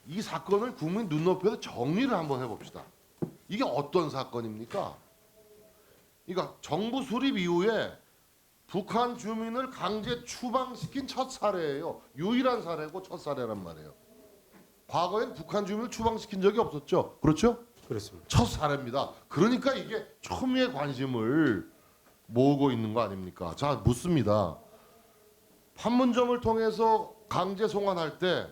이 사건을 국민 눈높이에서 정리를 한번 해봅시다. 이게 어떤 사건입니까? 그러니까 정부 수립 이후에 북한 주민을 강제 추방시킨 첫 사례예요. 유일한 사례고 첫 사례란 말이에요. 과거엔 북한 주민을 추방시킨 적이 없었죠. 그렇죠? 그렇습니다. 첫 사례입니다. 그러니까 이게 초미의 관심을 모으고 있는 거 아닙니까? 자, 묻습니다. 판문점을 통해서 강제 송환할 때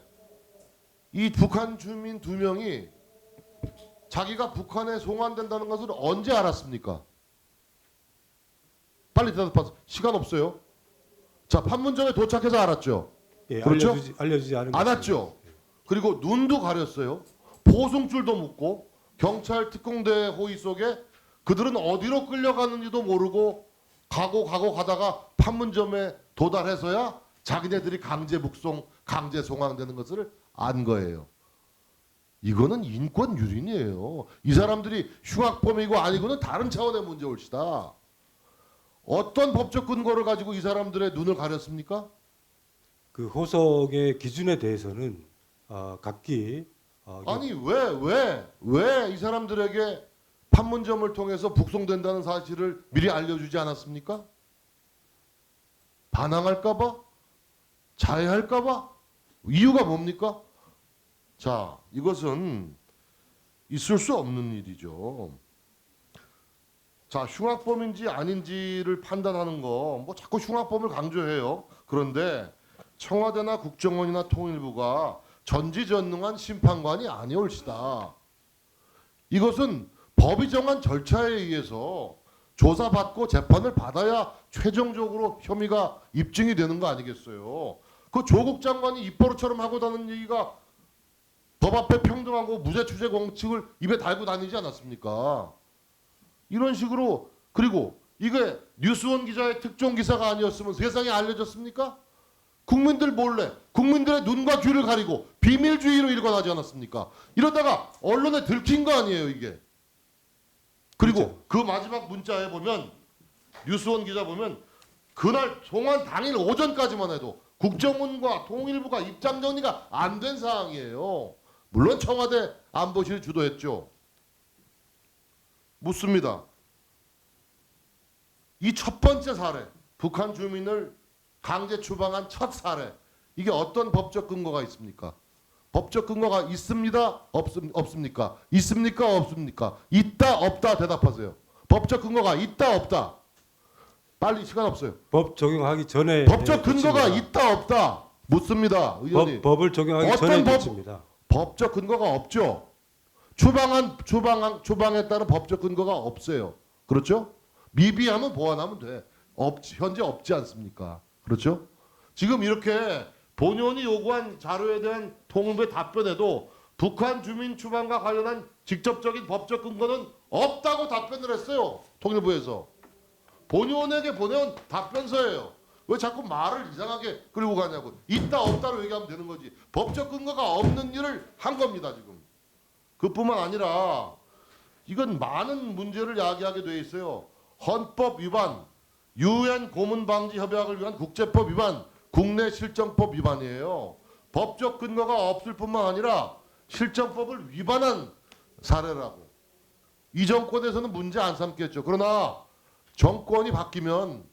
이 북한 주민 2명이 자기가 북한에 송환된다는 것을 언제 알았습니까? 빨리 대답하세요. 시간 없어요. 자, 판문점에 도착해서 알았죠. 예, 그렇죠? 알려주지 않은 것 알았죠. 그리고 눈도 가렸어요. 보송줄도 묶고 경찰 특공대 호의 속에 그들은 어디로 끌려가는지도 모르고 가다가 판문점에 도달해서야 자기네들이 강제 북송, 강제 송환되는 것을 안 거예요. 이거는 인권 유린이에요. 이 사람들이 흉악범이고 아니고는 다른 차원의 문제 올시다. 어떤 법적 근거를 가지고 이 사람들의 눈을 가렸습니까? 그 호석의 기준에 대해서는 각기 아니 왜 이 사람들에게 판문점을 통해서 북송된다는 사실을 미리 알려주지 않았습니까? 반항할까봐? 자해할까봐? 이유가 뭡니까? 자, 이것은 있을 수 없는 일이죠. 자, 흉악범인지 아닌지를 판단하는 거 뭐 자꾸 흉악범을 강조해요. 그런데 청와대나 국정원이나 통일부가 전지전능한 심판관이 아니올시다. 이것은 법이 정한 절차에 의해서 조사받고 재판을 받아야 최종적으로 혐의가 입증이 되는 거 아니겠어요. 그 조국 장관이 입버릇처럼 하고 다니는 얘기가 법 앞에 평등하고 무죄 추재 공칙을 입에 달고 다니지 않았습니까? 이런 식으로. 그리고 이게 뉴스원 기자의 특종 기사가 아니었으면 세상에 알려졌습니까? 국민들 몰래 국민들의 눈과 귀를 가리고 비밀주의로 일관하지 않았습니까? 이러다가 언론에 들킨 거 아니에요 이게. 그리고 그렇죠. 그 마지막 문자에 보면 뉴스원 기자 보면 그날 송환 당일 오전까지만 해도 국정원과 통일부가 입장 정리가 안 된 사항이에요. 물론 청와대 안보실이 주도했죠. 묻습니다. 이 첫 번째 사례, 북한 주민을 강제 추방한 첫 사례, 이게 어떤 법적 근거가 있습니까? 법적 근거가 있습니다? 없습니까? 있습니까? 없습니까? 있다 없다 대답하세요. 법적 근거가 있다 없다. 빨리, 시간 없어요. 법 적용하기 전에 법적 근거가 조치입니다. 있다 없다 묻습니다. 의원님. 법을 적용하기 어떤 전에 법? 조치입니다. 법적 근거가 없죠. 추방에 따른 법적 근거가 없어요. 그렇죠? 미비하면 보완하면 돼. 현재 없지 않습니까? 그렇죠? 지금 이렇게 본연이 요구한 자료에 대한 통일부의 답변에도 북한 주민 추방과 관련한 직접적인 법적 근거는 없다고 답변을 했어요. 통일부에서. 본연에게 보내온 답변서예요. 왜 자꾸 말을 이상하게 끌고 가냐고. 있다 없다로 얘기하면 되는 거지. 법적 근거가 없는 일을 한 겁니다 지금. 그뿐만 아니라 이건 많은 문제를 야기하게 돼 있어요. 헌법 위반, 유엔 고문 방지 협약을 위한 국제법 위반, 국내 실정법 위반이에요. 법적 근거가 없을 뿐만 아니라 실정법을 위반한 사례라고. 이 정권에서는 문제 안 삼겠죠. 그러나 정권이 바뀌면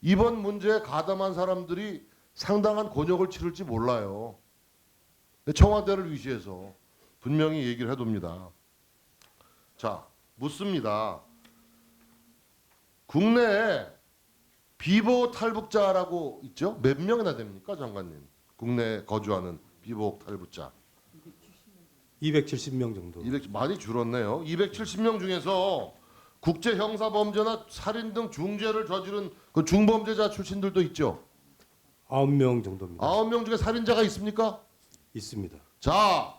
이번 문제에 가담한 사람들이 상당한 곤욕을 치를지 몰라요. 청와대를 위시해서 분명히 얘기를 해둡니다. 자, 묻습니다. 국내에 비보호 탈북자라고 있죠? 몇 명이나 됩니까, 장관님? 국내에 거주하는 비보호 탈북자. 270명 정도. 많이 줄었네요. 270명 중에서 국제 형사 범죄나 살인 등 중죄를 저지른 그 중범죄자 출신들도 있죠. 9명 정도입니다. 9명 중에 살인자가 있습니까? 있습니다. 자,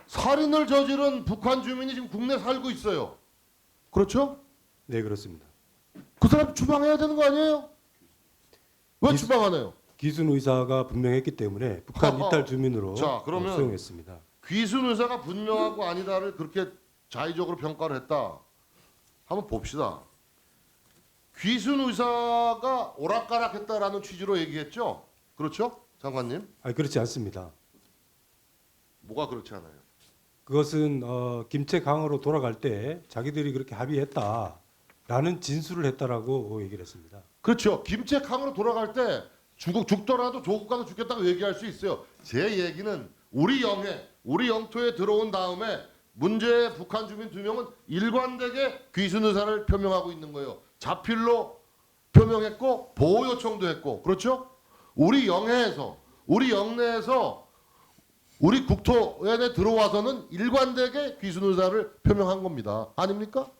살인을 저지른 북한 주민이 지금 국내에 살고 있어요. 그렇죠? 네, 그렇습니다. 그 사람 추방해야 되는 거 아니에요? 왜 이- 추방하나요? 기순 의사가 분명했기 때문에 북한 허허. 이탈 주민으로 자, 그러면 수용했습니다. 귀순 의사가 분명하고 아니다를 그렇게 자의적으로 평가를 했다. 한번 봅시다. 귀순 의사가 오락가락했다라는 취지로 얘기했죠. 그렇죠, 장관님? 아니, 그렇지 않습니다. 뭐가 그렇지 않아요? 그것은 김체 강으로 돌아갈 때 자기들이 그렇게 합의했다라는 진술을 했다라고 얘기를 했습니다. 그렇죠. 김책항으로 돌아갈 때 죽더라도 조국 가서 죽겠다고 얘기할 수 있어요. 제 얘기는 우리 영토에 들어온 다음에 문제의 북한 주민 2명은 일관되게 귀순 의사를 표명하고 있는 거예요. 자필로 표명했고 보호 요청도 했고, 그렇죠? 우리 영내에서 우리 국토에 들어와서는 일관되게 귀순 의사를 표명한 겁니다. 아닙니까?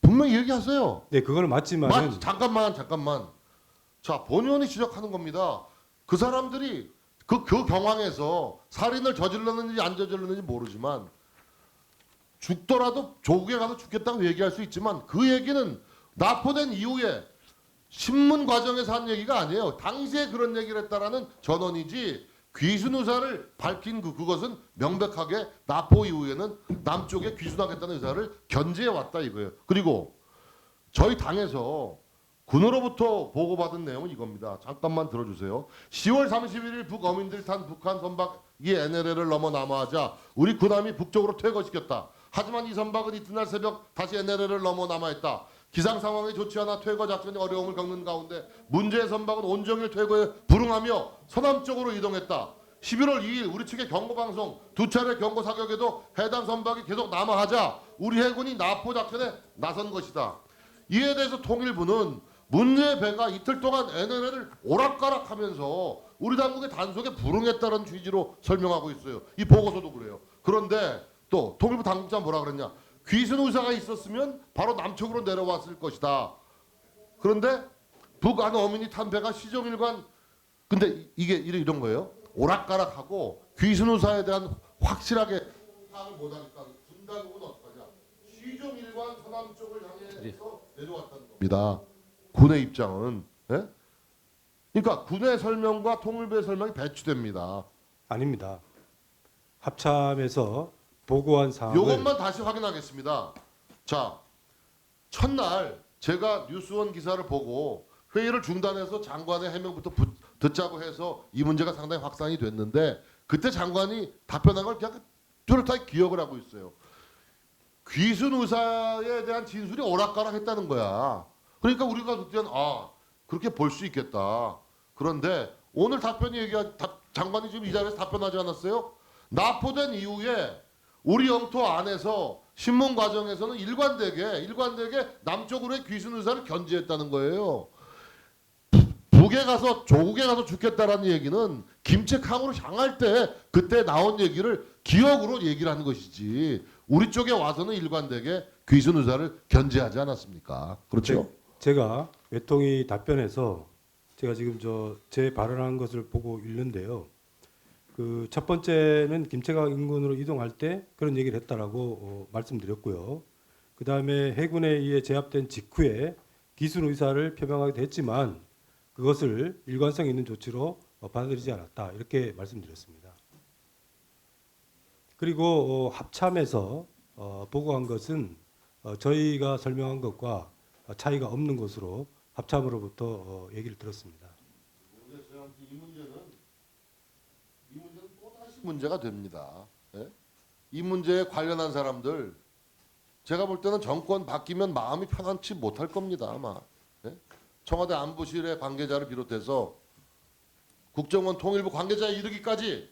분명히 얘기하세요. 네, 그거는 맞지만은 잠깐만. 자, 본의원이 지적하는 겁니다. 그 사람들이 그 경황에서 살인을 저질렀는지 안 저질렀는지 모르지만 죽더라도 조국에 가서 죽겠다고 얘기할 수 있지만 그 얘기는 납포된 이후에 신문 과정에서 한 얘기가 아니에요. 당시에 그런 얘기를 했다라는 전언이지 귀순 의사를 밝힌 그것은 명백하게 납포 이후에는 남쪽에 귀순하겠다는 의사를 견지해 왔다 이거예요. 그리고 저희 당에서 군으로부터 보고받은 내용은 이겁니다. 잠깐만 들어주세요. 10월 31일 북어민들이 탄 북한 선박이 NLL을 넘어 남하하자 우리 군함이 북쪽으로 퇴거시켰다. 하지만 이 선박은 이튿날 새벽 다시 NLL을 넘어 남하했다. 기상 상황이 좋지 않아 퇴거 작전이 어려움을 겪는 가운데 문제의 선박은 온종일 퇴거에 불응하며 서남쪽으로 이동했다. 11월 2일 우리 측의 경고방송 2차례 경고 사격에도 해당 선박이 계속 남하하자 우리 해군이 납포 작전에 나선 것이다. 이에 대해서 통일부는 문제의 배가 이틀 동안 NLL을 오락가락하면서 우리 당국의 단속에 불응했다는 취지로 설명하고 있어요. 이 보고서도 그래요. 그런데 또 통일부 당국자 뭐라 그랬냐? 귀순 의사가 있었으면 바로 남쪽으로 내려왔을 것이다. 그런데 북한 어민이 탄 배가 시종일관 근데 이게 이런 거예요. 오락가락하고 귀순 의사에 대한 확실하게 파악을 못하니까 군 당국은 어떡하냐? 시종일관 서남쪽을 향해서 내려왔다는 겁니다. 군의 입장은 그러니까 군의 설명과 통일부의 설명이 배치됩니다. 아닙니다. 합참에서 보고한 사항을 이것만 다시 확인하겠습니다. 자, 첫날 제가 뉴스원 기사를 보고 회의를 중단해서 장관의 해명부터 듣자고 해서 이 문제가 상당히 확산이 됐는데 그때 장관이 답변한 걸 그냥 뚜렷하게 기억을 하고 있어요. 귀순 의사에 대한 진술이 오락가락했다는 거야. 그러니까 우리가 그때는 그렇게 볼 수 있겠다. 그런데 오늘 장관이 지금 이 자리에서 답변하지 않았어요? 납포된 이후에 우리 영토 안에서 신문 과정에서는 일관되게 남쪽으로의 귀순 의사를 견지했다는 거예요. 북에 가서 조국에 가서 죽겠다라는 얘기는 김책항으로 향할 때 그때 나온 얘기를 기억으로 얘기를 하는 것이지 우리 쪽에 와서는 일관되게 귀순 의사를 견지하지 않았습니까? 그렇죠? 제가 외통위 답변에서 제가 지금 제 발언한 것을 보고 읽는데요. 그 첫 번째는 김체강 인근으로 이동할 때 그런 얘기를 했다라고 말씀드렸고요. 그 다음에 해군에 의해 제압된 직후에 기순 의사를 표명하기도 했지만 그것을 일관성 있는 조치로 받아들이지 않았다 이렇게 말씀드렸습니다. 그리고 합참에서 보고한 것은 저희가 설명한 것과 차이가 없는 것으로 합참으로부터 얘기를 들었습니다. 이 문제는 또다시 문제가 됩니다. 예? 이 문제에 관련한 사람들 제가 볼 때는 정권 바뀌면 마음이 편안치 못할 겁니다. 아마 예? 청와대 안보실의 관계자를 비롯해서 국정원 통일부 관계자에 이르기까지